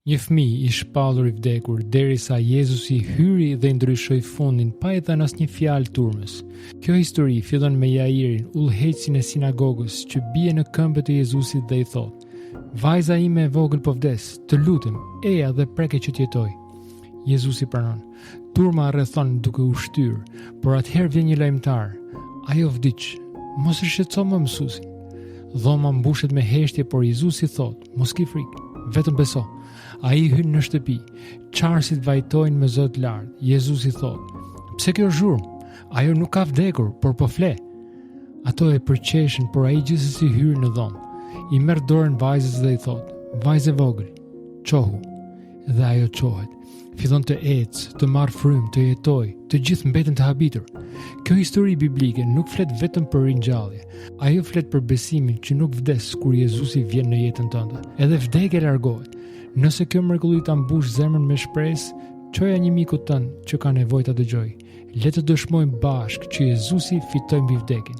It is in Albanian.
Një fëmijë i shpallur i vdekur derisa Jezusi hyri dhe ndryshoi fundin pa i thënë asnjë fjalë turmës. Kjo histori fillon me Jairin, udhëheqësin e sinagogës, që bie në këmbët e Jezusit dhe i thotë: "Vajza ime e vogël po vdes, të lutem, eja dhe preke që t'jetoj." Jezusi pranon. Turma rrethon duke u shtyr, por atëherë vjen një lajmtar. "Ajo vdiq, mos e shqetëso më mësuesin." Dhoma mbushet me heshtje, por Jezusi thotë: "Mos ki frikë, vetëm beso." Ai hyn në shtëpi. Çarsit vajtojnë me zot lart. Jezusi thotë: "Pse kjo zhurmë? Ajo nuk ka vdekur, por po fle." Ato e përqeshin, por ai gjithsesi hyr në dhomë. I merr dorën vajzës dhe i thotë: "Vajzë vogël, çohu." Dhe ajo çohet. Fillon të ecë, të marrë frymë, të jetojë, të gjithë mbeten të habitur. Kjo histori biblike nuk flet vetëm për ringjallje. Ajo flet për besimin që nuk vdes kur Jezusi vjen në jetën tënde. Edhe vdekja largohet. Nëse kjo mrekulli ta mbush zemrën me shpresë, çoja një miku tënd që ka nevojë ta dëgjojë. Le të dëshmojmë bashkë që Jezusi fitoi mbi vdekjen.